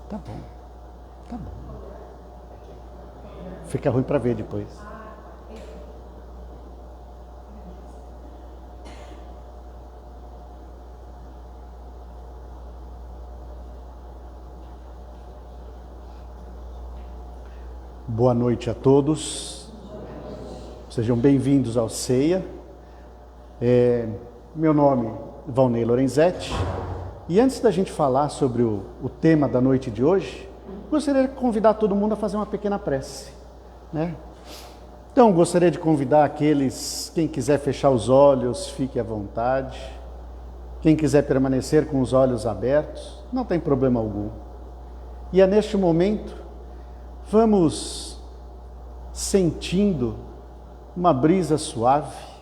Tá bom, tá bom. Fica ruim para ver depois. Boa noite a todos. Sejam bem-vindos ao Ceia. Meu nome é Valnei Lorenzetti. E antes da gente falar sobre o tema da noite de hoje, gostaria de convidar todo mundo a fazer uma pequena prece, né? Então, gostaria de convidar quem quiser fechar os olhos, fique à vontade. Quem quiser permanecer com os olhos abertos, não tem problema algum. E é neste momento, vamos sentindo uma brisa suave.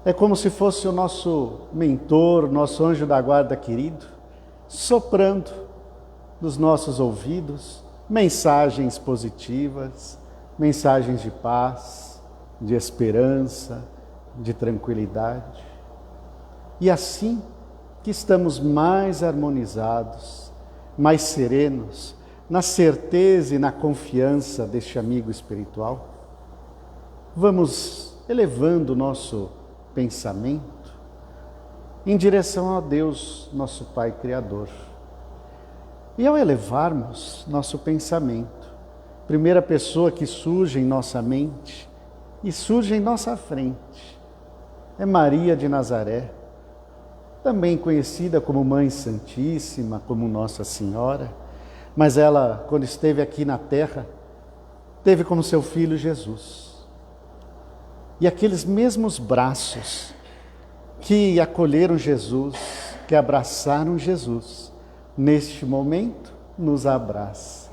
É como se fosse o nosso mentor, nosso anjo da guarda querido, soprando nos nossos ouvidos mensagens positivas, mensagens de paz, de esperança, de tranquilidade. E assim que estamos mais harmonizados, mais serenos, na certeza e na confiança deste amigo espiritual, vamos elevando o nosso pensamento em direção a Deus, nosso Pai Criador. E ao elevarmos nosso pensamento, primeira pessoa que surge em nossa mente e surge em nossa frente é Maria de Nazaré, também conhecida como Mãe Santíssima, como Nossa Senhora, mas ela, quando esteve aqui na terra, teve como seu filho Jesus. E aqueles mesmos braços que acolheram Jesus, que abraçaram Jesus, neste momento nos abraça.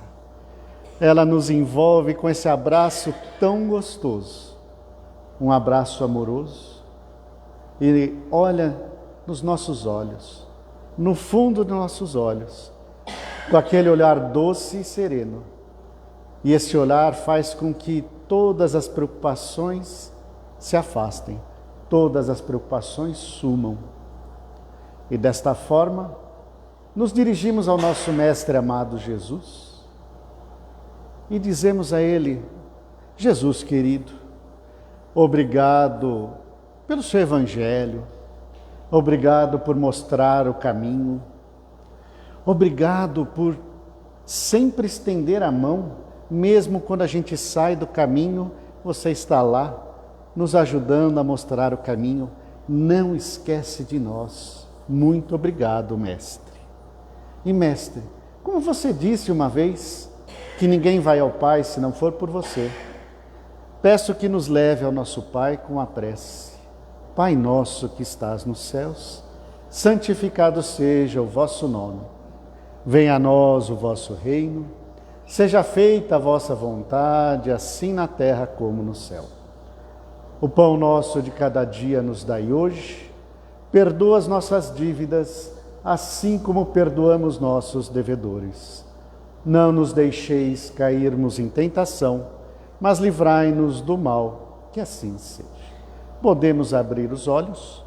Ela nos envolve com esse abraço tão gostoso, um abraço amoroso, e olha nos nossos olhos, no fundo dos nossos olhos, com aquele olhar doce e sereno. E esse olhar faz com que todas as preocupações se afastem, todas as preocupações sumam. E desta forma, nos dirigimos ao nosso Mestre amado Jesus e dizemos a Ele: Jesus querido, obrigado pelo seu Evangelho, obrigado por mostrar o caminho, obrigado por sempre estender a mão, mesmo quando a gente sai do caminho, você está lá, nos ajudando a mostrar o caminho. Não esquece de nós. Muito obrigado, Mestre. E Mestre, como você disse uma vez, que ninguém vai ao Pai se não for por você, peço que nos leve ao nosso Pai com a prece. Pai nosso que estás nos céus, santificado seja o vosso nome. Venha a nós o vosso reino, seja feita a vossa vontade, assim na terra como no céu. O pão nosso de cada dia nos dai hoje, perdoa as nossas dívidas, assim como perdoamos nossos devedores. Não nos deixeis cairmos em tentação, mas livrai-nos do mal, que assim seja. Podemos abrir os olhos,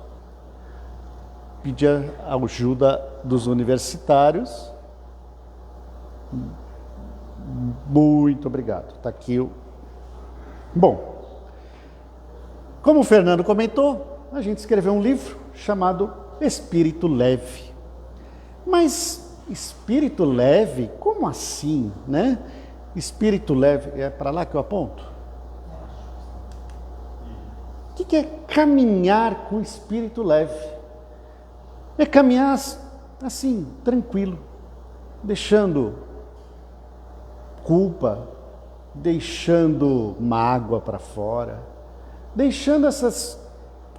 pedir a ajuda dos universitários. Muito obrigado. Está aqui o... Bom, como o Fernando comentou, a gente escreveu um livro chamado Espírito Leve. Mas espírito leve, como assim, né? Espírito leve, é para lá que eu aponto? O que é caminhar com espírito leve? É caminhar assim, tranquilo, deixando culpa, deixando mágoa para fora, deixando essas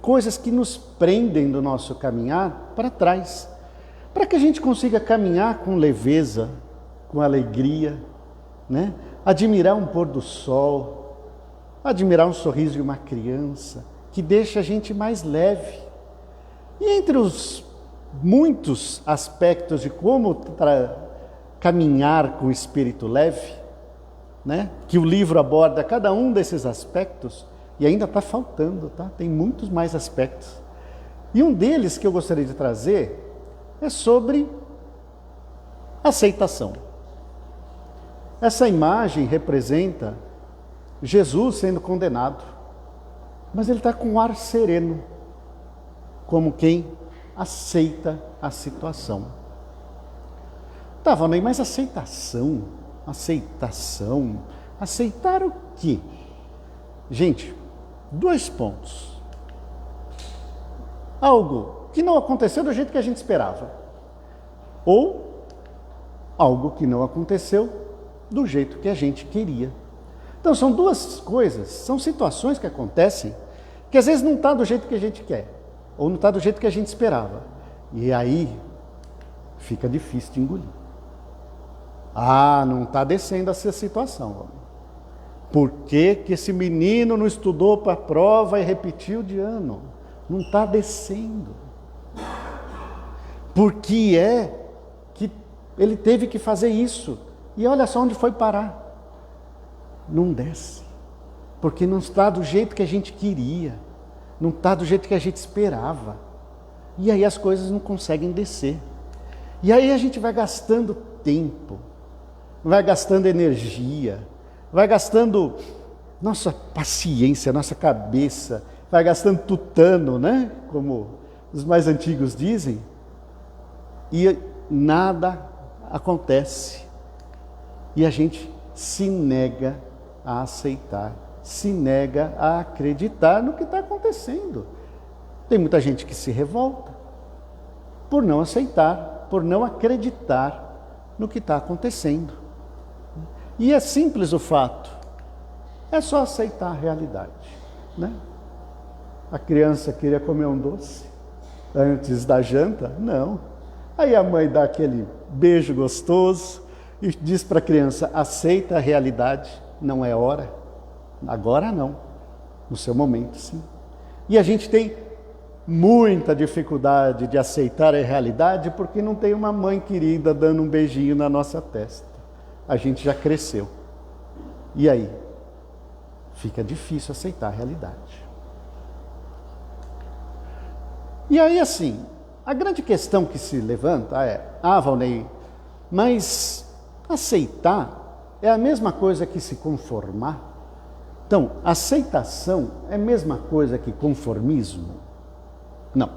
coisas que nos prendem do nosso caminhar para trás, para que a gente consiga caminhar com leveza, com alegria, né? Admirar um pôr do sol, admirar um sorriso de uma criança, que deixa a gente mais leve. E entre os muitos aspectos de como caminhar com o espírito leve, né? Que o livro aborda cada um desses aspectos, e ainda está faltando, tá? Tem muitos mais aspectos. E um deles que eu gostaria de trazer é sobre Aceitação. Essa imagem representa Jesus sendo condenado, mas ele está com um ar sereno, como quem aceita a situação. Tá, Valnei, mas aceitação, aceitar o quê? Gente, 2 pontos. Algo que não aconteceu do jeito que a gente esperava, ou algo que não aconteceu do jeito que a gente queria. Então são 2 coisas, são situações que acontecem que às vezes não está do jeito que a gente quer, ou não está do jeito que a gente esperava. E aí fica difícil de engolir. Não está descendo essa situação. Por que que esse menino não estudou para a prova e repetiu de ano? Não está descendo. Por que é que ele teve que fazer isso? E olha só onde foi parar. Não desce. Porque não está do jeito que a gente queria. Não está do jeito que a gente esperava. E aí as coisas não conseguem descer. E aí a gente vai gastando tempo, vai gastando energia, vai gastando nossa paciência, nossa cabeça, vai gastando tutano, né? Como os mais antigos dizem. E nada acontece. E a gente se nega a aceitar, se nega a acreditar no que está acontecendo. Tem muita gente que se revolta por não aceitar, por não acreditar no que está acontecendo. E é simples o fato, é só aceitar a realidade, né? A criança queria comer um doce antes da janta? Não. Aí a mãe dá aquele beijo gostoso e diz para a criança, aceita a realidade, não é hora, agora não, no seu momento sim. E a gente tem muita dificuldade de aceitar a realidade porque não tem uma mãe querida dando um beijinho na nossa testa. A gente já cresceu. E aí? Fica difícil aceitar a realidade. E aí assim, a grande questão que se levanta é, Valnei, mas aceitar é a mesma coisa que se conformar? Então, aceitação é a mesma coisa que conformismo? Não.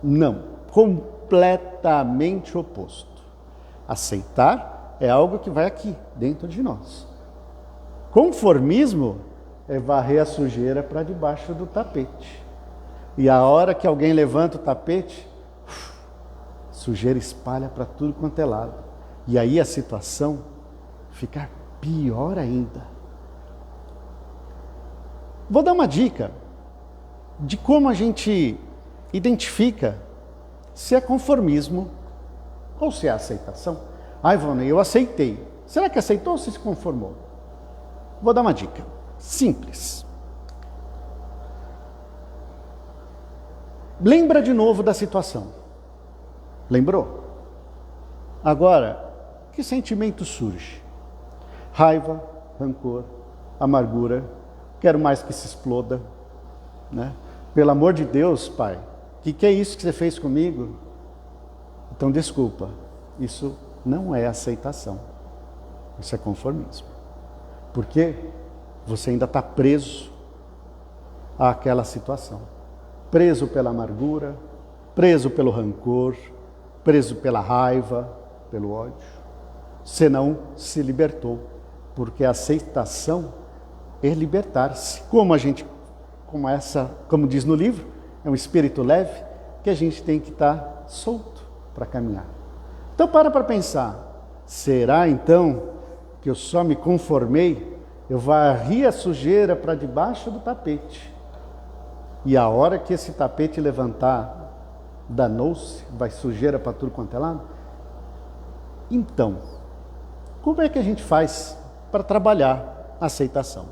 Não. Completamente oposto. Aceitar é algo que vai aqui, dentro de nós. Conformismo é varrer a sujeira para debaixo do tapete. E a hora que alguém levanta o tapete, sujeira espalha para tudo quanto é lado. E aí a situação fica pior ainda. Vou dar uma dica de como a gente identifica se é conformismo ou se é aceitação. Valnei, eu aceitei. Será que aceitou ou se conformou? Vou dar uma dica simples. Lembra de novo da situação. Lembrou? Agora, que sentimento surge? Raiva, rancor, amargura, quero mais que se exploda, né? Pelo amor de Deus, pai, o que é isso que você fez comigo? Então, desculpa, isso não é aceitação, isso é conformismo. Porque você ainda está preso àquela situação. Preso pela amargura, preso pelo rancor, preso pela raiva, pelo ódio. Você não se libertou, porque a aceitação é libertar-se. Como diz no livro, é um espírito leve que a gente tem que estar solto para caminhar. Então para pensar, será então que eu só me conformei, eu varri a sujeira para debaixo do tapete, e a hora que esse tapete levantar, danou-se, vai sujeira para tudo quanto é lado? Então, como é que a gente faz para trabalhar a aceitação?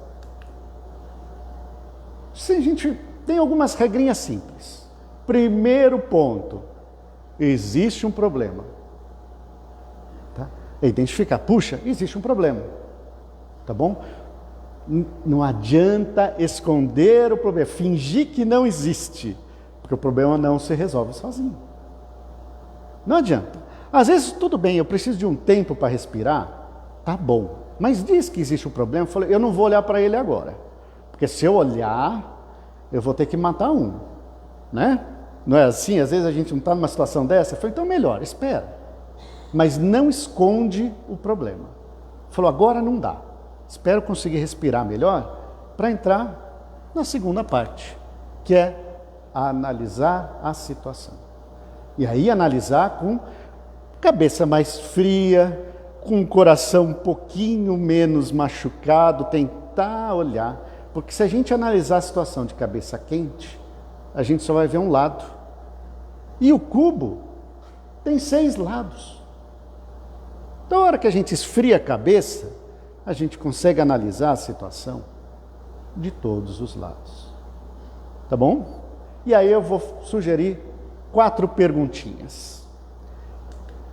Se a gente tem algumas regrinhas simples. Primeiro ponto, existe um problema. Tá? É identificar, puxa, existe um problema. Tá bom? Não adianta esconder o problema, fingir que não existe, porque o problema não se resolve sozinho. Não adianta. Às vezes, tudo bem, eu preciso de um tempo para respirar, tá bom. Mas diz que existe um problema, eu falei, eu não vou olhar para ele agora. Porque se eu olhar, eu vou ter que matar um, né? Não é assim? Às vezes a gente não está numa situação dessa. Eu falei, então melhor, espera. Mas não esconde o problema. Falou, agora não dá. Espero conseguir respirar melhor para entrar na segunda parte, que é analisar a situação. E aí analisar com cabeça mais fria, com o coração um pouquinho menos machucado, tentar olhar. Porque se a gente analisar a situação de cabeça quente, a gente só vai ver um lado. E o cubo tem 6 lados. Então, na hora que a gente esfria a cabeça, a gente consegue analisar a situação de todos os lados. Tá bom? E aí eu vou sugerir 4 perguntinhas.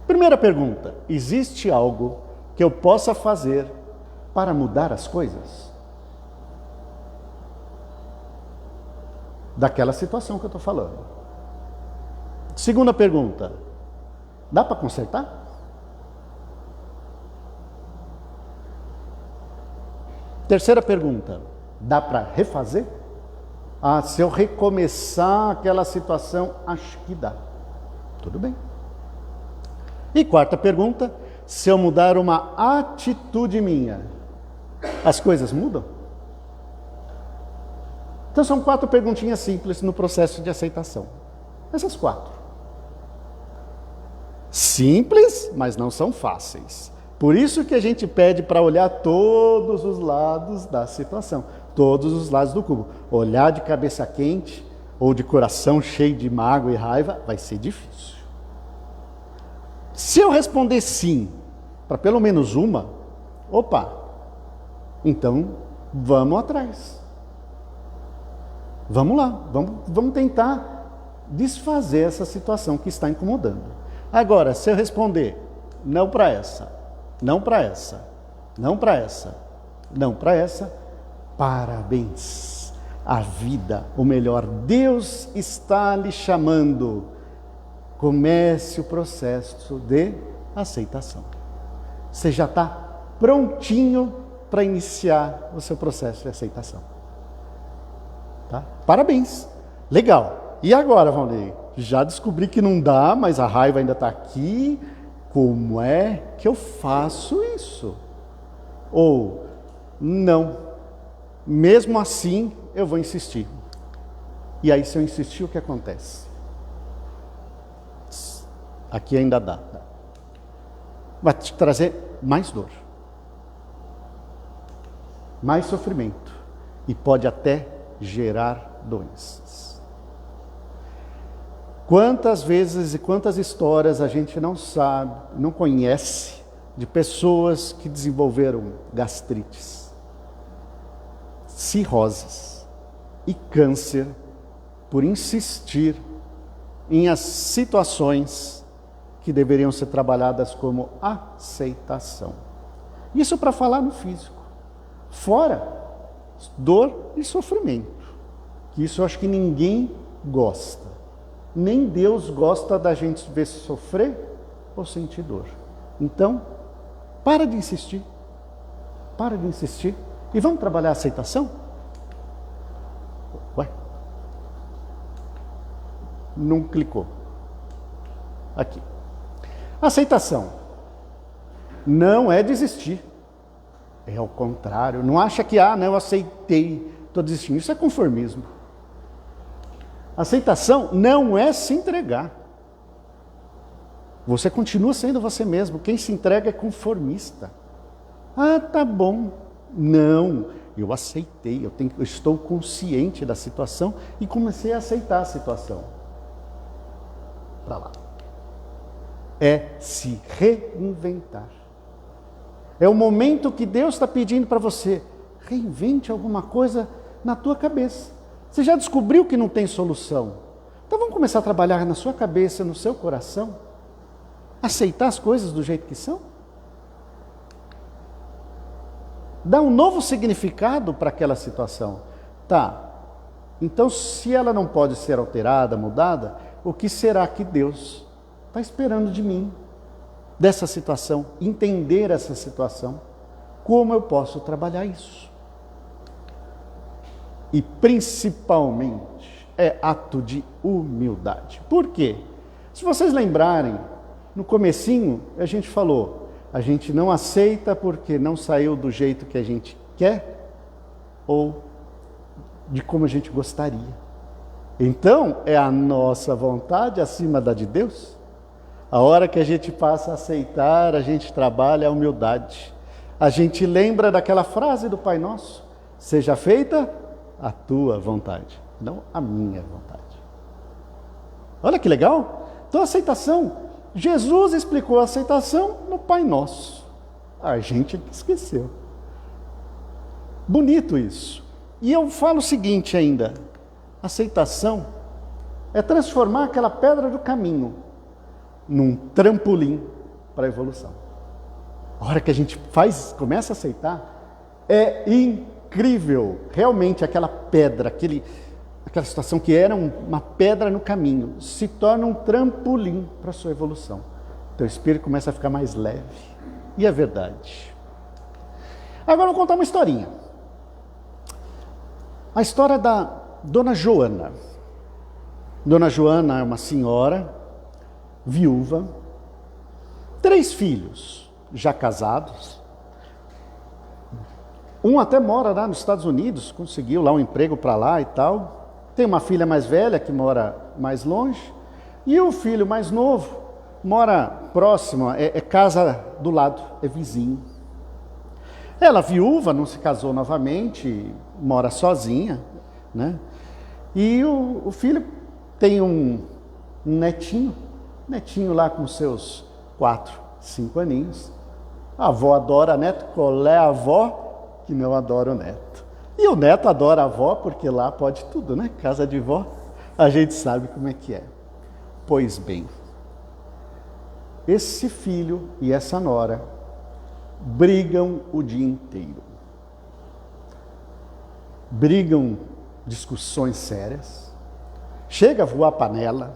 Primeira pergunta: existe algo que eu possa fazer para mudar as coisas? Daquela situação que eu estou falando. Segunda pergunta: dá para consertar? Terceira pergunta: dá para refazer? Ah, se eu recomeçar aquela situação, acho que dá. Tudo bem. E quarta pergunta: se eu mudar uma atitude minha, as coisas mudam? Então são 4 perguntinhas simples no processo de aceitação. Essas 4. Simples, mas não são fáceis. Por isso que a gente pede para olhar todos os lados da situação, todos os lados do cubo. Olhar de cabeça quente ou de coração cheio de mágoa e raiva vai ser difícil. Se eu responder sim para pelo menos uma, opa, então vamos atrás. Vamos lá, vamos tentar desfazer essa situação que está incomodando. Agora, se eu responder não para essa, não para essa, não para essa, não para essa, parabéns. A vida, ou melhor, Deus está lhe chamando. Comece o processo de aceitação. Você já está prontinho para iniciar o seu processo de aceitação. Tá? Parabéns. Legal. E agora, Valnei? Já descobri que não dá, mas a raiva ainda está aqui. Como é que eu faço isso? Ou, não. Mesmo assim, eu vou insistir. E aí, se eu insistir, o que acontece? Aqui ainda dá. Vai te trazer mais dor. Mais sofrimento. E pode até gerar doenças. Quantas vezes e quantas histórias a gente não sabe, não conhece, de pessoas que desenvolveram gastrites, cirroses e câncer por insistir em as situações que deveriam ser trabalhadas como aceitação. Isso para falar no físico. Fora dor e sofrimento. Isso eu acho que ninguém gosta. Nem Deus gosta da gente ver sofrer ou sentir dor. Então, para de insistir. Para de insistir. E vamos trabalhar a aceitação? Ué? Não clicou. Aqui. Aceitação não é desistir. É ao contrário. Não acha que, não, eu aceitei, estou desistindo. Isso é conformismo. Aceitação não é se entregar. Você continua sendo você mesmo. Quem se entrega é conformista. Ah, tá bom. Não, eu aceitei, eu estou consciente da situação e comecei a aceitar a situação. Para lá. É se reinventar. É o momento que Deus está pedindo para você. Reinvente alguma coisa na tua cabeça. Você já descobriu que não tem solução. Então vamos começar a trabalhar na sua cabeça, no seu coração. Aceitar as coisas do jeito que são. Dá um novo significado para aquela situação. Tá, então se ela não pode ser alterada, mudada, o que será que Deus está esperando de mim dessa situação, entender essa situação, como eu posso trabalhar isso. E principalmente é ato de humildade. Por quê? Se vocês lembrarem, no comecinho a gente falou, a gente não aceita porque não saiu do jeito que a gente quer ou de como a gente gostaria. Então, é a nossa vontade acima da de Deus? A hora que a gente passa a aceitar, a gente trabalha a humildade. A gente lembra daquela frase do Pai Nosso: seja feita a tua vontade, não a minha vontade. Olha que legal! Então, aceitação. Jesus explicou a aceitação no Pai Nosso. A gente esqueceu. Bonito isso. E eu falo o seguinte ainda: aceitação é transformar aquela pedra do caminho num trampolim para a evolução. A hora que a gente começa a aceitar, é incrível. Realmente aquela pedra, aquela situação que era uma pedra no caminho, se torna um trampolim para a sua evolução. Teu espírito começa a ficar mais leve. E é verdade. Agora eu vou contar uma historinha. A história da Dona Joana. Dona Joana é uma senhora, viúva, 3 filhos, já casados. Um até mora lá nos Estados Unidos, conseguiu lá um emprego para lá e tal. Tem uma filha mais velha que mora mais longe. E o filho mais novo mora próximo, é casa do lado, é vizinho. Ela, viúva, não se casou novamente, mora sozinha, né? E o filho tem um netinho lá com seus 4, 5 aninhos. A avó adora neto, qual é a avó que não adora o neto? E o neto adora a avó, porque lá pode tudo, né? Casa de vó, a gente sabe como é que é. Pois bem, esse filho e essa nora brigam o dia inteiro. Brigam, discussões sérias. Chega a voar panela.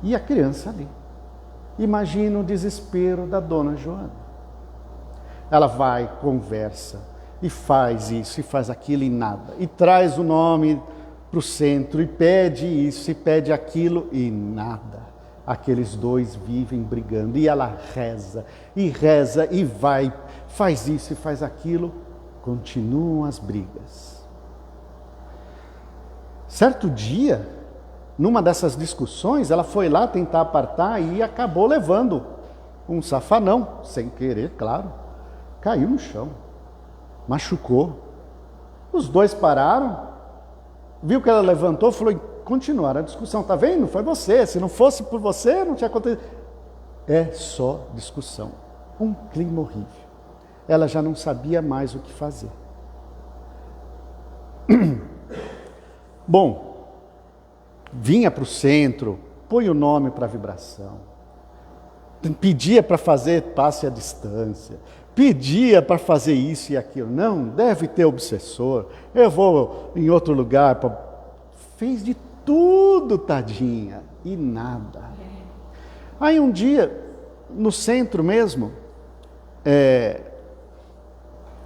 E a criança ali. Imagina o desespero da Dona Joana. Ela vai, conversa, e faz isso, e faz aquilo e nada. E traz o nome para o centro, e pede isso, e pede aquilo, e nada. Aqueles dois vivem brigando, e ela reza, e vai, faz isso e faz aquilo. Continuam as brigas. Certo dia, numa dessas discussões, ela foi lá tentar apartar e acabou levando um safanão, sem querer, claro. Caiu no chão, machucou. Os dois pararam, viu que ela levantou, falou, continuaram a discussão. Tá vendo? Foi você, se não fosse por você, não tinha acontecido. É só discussão, um clima horrível. Ela já não sabia mais o que fazer. Bom, vinha para o centro, põe o nome para vibração, pedia para fazer passe à distância, pedia para fazer isso e aquilo. Não, deve ter obsessor, eu vou em outro lugar. Fez de tudo, tadinha, e nada. Aí um dia, no centro mesmo,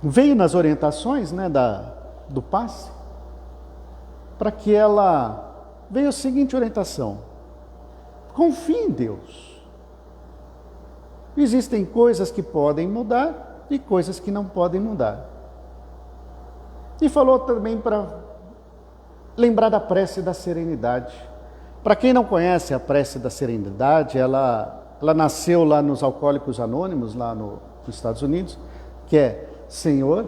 veio nas orientações, né, do passe, para que ela veio a seguinte orientação: confie em Deus. Existem coisas que podem mudar e coisas que não podem mudar. E falou também para lembrar da prece da serenidade. Para quem não conhece a prece da serenidade, ela nasceu lá nos Alcoólicos Anônimos, lá nos Estados Unidos, que é: Senhor,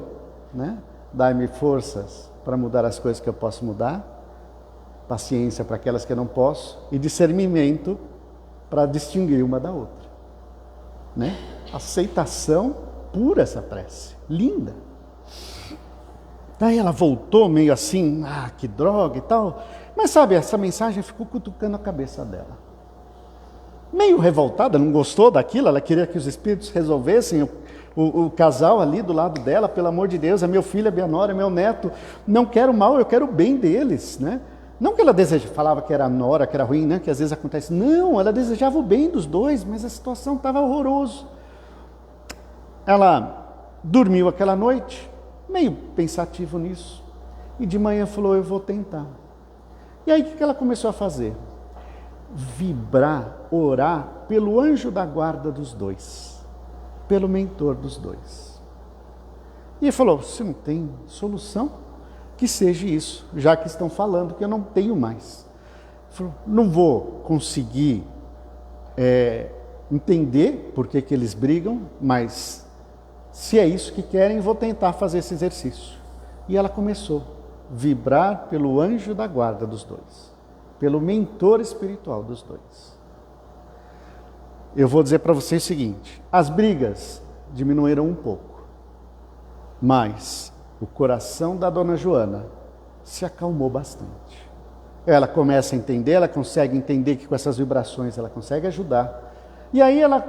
né, dai-me forças para mudar as coisas que eu posso mudar, paciência para aquelas que eu não posso, e discernimento para distinguir uma da outra. Né? Aceitação pura essa prece, linda. Daí ela voltou meio assim, que droga e tal, mas sabe, essa mensagem ficou cutucando a cabeça dela. Meio revoltada, não gostou daquilo, ela queria que os espíritos resolvessem o casal ali do lado dela. Pelo amor de Deus, é meu filho, é minha nora, é meu neto, não quero mal, eu quero o bem deles, né? Não que ela falava que era nora, que era ruim, né? Que às vezes acontece. Não, ela desejava o bem dos dois, mas a situação estava horrorosa. Ela dormiu aquela noite, meio pensativo nisso, e de manhã falou, eu vou tentar. E aí o que ela começou a fazer? Vibrar, orar pelo anjo da guarda dos dois, pelo mentor dos dois. E ele falou, se não tem solução, que seja isso, já que estão falando que eu não tenho mais. Ele falou, não vou conseguir entender por que eles brigam, mas se é isso que querem, vou tentar fazer esse exercício. E ela começou a vibrar pelo anjo da guarda dos dois, pelo mentor espiritual dos dois. Eu vou dizer para vocês o seguinte, as brigas diminuíram um pouco, mas o coração da dona Joana se acalmou bastante. Ela começa a entender, ela consegue entender que com essas vibrações ela consegue ajudar. E aí ela,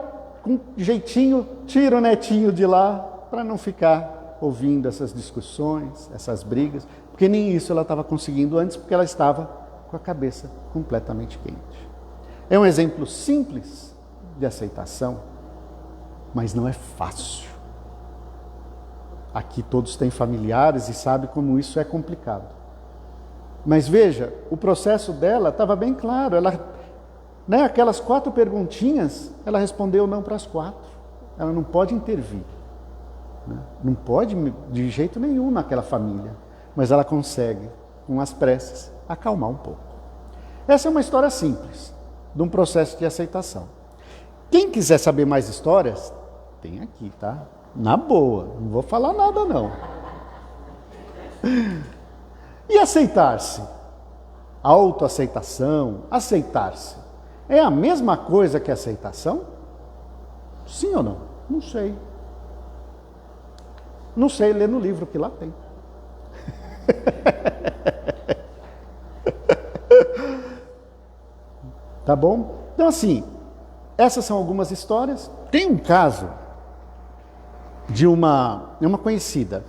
com jeitinho, tira o netinho de lá para não ficar ouvindo essas discussões, essas brigas, porque nem isso ela estava conseguindo antes, porque ela estava com a cabeça completamente quente. É um exemplo simples de aceitação, mas não é fácil. Aqui todos têm familiares e sabem como isso é complicado. Mas veja, o processo dela estava bem claro. Ela, aquelas 4 perguntinhas, ela respondeu não para as 4. Ela não pode intervir. Não pode de jeito nenhum naquela família. Mas ela consegue, com as preces, acalmar um pouco. Essa é uma história simples, de um processo de aceitação. Quem quiser saber mais histórias, tem aqui, tá? Na boa, não vou falar nada não. E aceitar-se? Autoaceitação, aceitar-se. É a mesma coisa que aceitação? Sim ou não? Não sei. Não sei, ler no livro que lá tem. Tá bom? Então assim, essas são algumas histórias. Tem um caso de uma conhecida.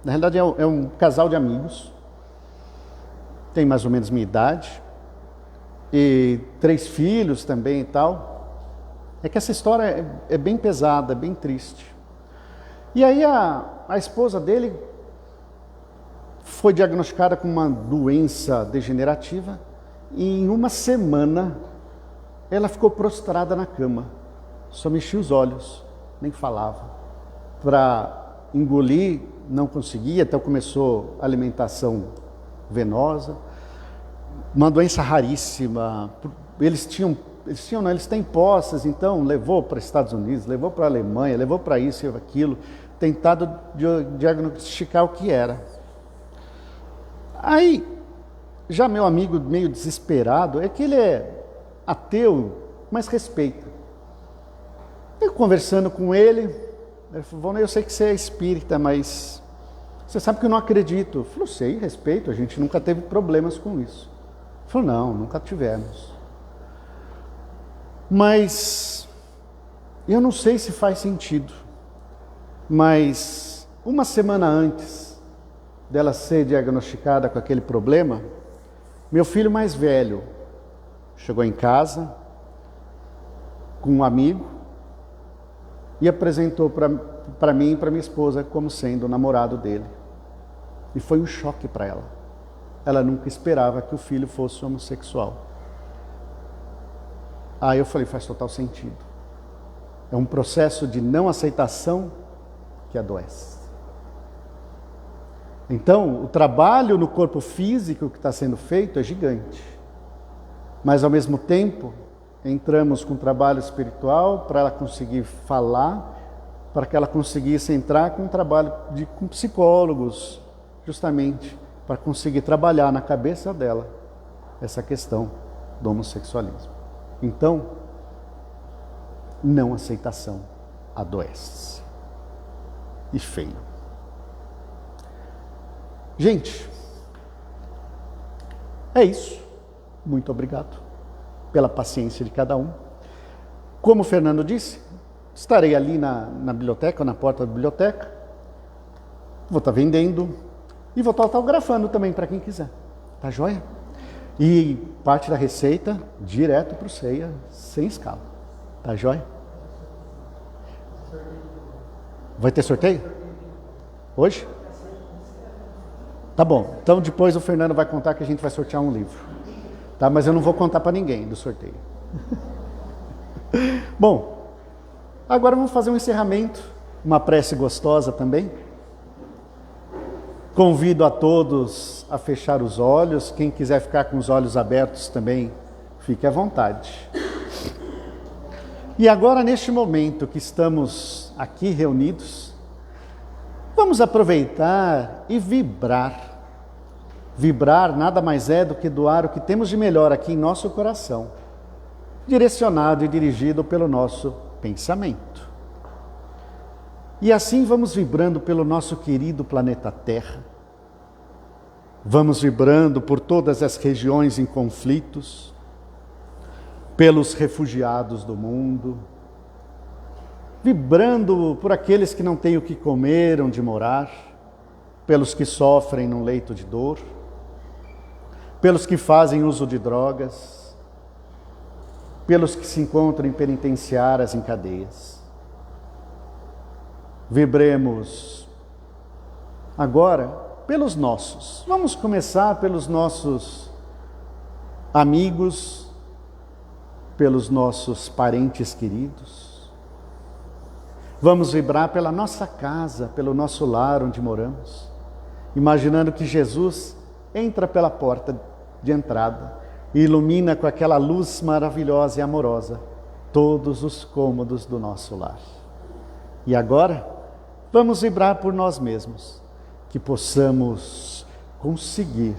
Na realidade é um casal de amigos. Tem mais ou menos minha idade. E 3 filhos também e tal. É que essa história é bem pesada, bem triste. E aí a esposa dele foi diagnosticada com uma doença degenerativa. E em uma semana ela ficou prostrada na cama. Só mexia os olhos, nem falava. Para engolir, não conseguia, então começou a alimentação venosa. Uma doença raríssima. Eles têm posses, então levou para os Estados Unidos, levou para a Alemanha, levou para isso e aquilo, tentado diagnosticar o que era. Aí, já meu amigo meio desesperado, é que ele é ateu, mas respeita. Eu conversando com ele falou, eu sei que você é espírita, mas você sabe que eu não acredito. Eu falei, sei, respeito, a gente nunca teve problemas com isso. Ele falou, não, nunca tivemos. Mas eu não sei se faz sentido, mas uma semana antes dela ser diagnosticada com aquele problema, meu filho mais velho chegou em casa com um amigo e apresentou para mim e para minha esposa como sendo o namorado dele. E foi um choque para ela. Ela nunca esperava que o filho fosse homossexual. Aí eu falei, faz total sentido. É um processo de não aceitação que adoece. Então, o trabalho no corpo físico que está sendo feito é gigante. Mas, ao mesmo tempo, entramos com um trabalho espiritual para ela conseguir falar, para que ela conseguisse entrar com um trabalho com psicólogos, justamente para conseguir trabalhar na cabeça dela essa questão do homossexualismo. Então, não aceitação adoece. E feio. Gente, é isso. Muito obrigado pela paciência de cada um. Como o Fernando disse, estarei ali na biblioteca, na porta da biblioteca. Vou estar vendendo e vou estar autografando também para quem quiser. Tá joia? E parte da receita direto para o ceia, sem escala. Tá joia? Vai ter sorteio? Hoje? Tá bom. Então depois o Fernando vai contar que a gente vai sortear um livro. Tá? Mas eu não vou contar para ninguém do sorteio. Bom, agora vamos fazer um encerramento, uma prece gostosa também. Convido a todos a fechar os olhos. Quem quiser ficar com os olhos abertos também, fique à vontade. E agora, neste momento que estamos aqui reunidos, vamos aproveitar e vibrar. Vibrar nada mais é do que doar o que temos de melhor aqui em nosso coração, direcionado e dirigido pelo nosso pensamento. E assim vamos vibrando pelo nosso querido planeta Terra. Vamos vibrando por todas as regiões em conflitos, pelos refugiados do mundo, vibrando por aqueles que não têm o que comer, onde morar, pelos que sofrem num leito de dor, pelos que fazem uso de drogas, pelos que se encontram em penitenciárias, em cadeias. Vibremos agora pelos nossos. Vamos começar pelos nossos amigos, pelos nossos parentes queridos. Vamos vibrar pela nossa casa, pelo nosso lar onde moramos, imaginando que Jesus entra pela porta de entrada e ilumina com aquela luz maravilhosa e amorosa todos os cômodos do nosso lar. E agora, vamos vibrar por nós mesmos, que possamos conseguir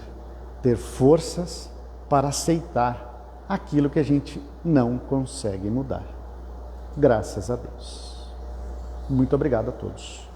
ter forças para aceitar aquilo que a gente não consegue mudar. Graças a Deus. Muito obrigado a todos.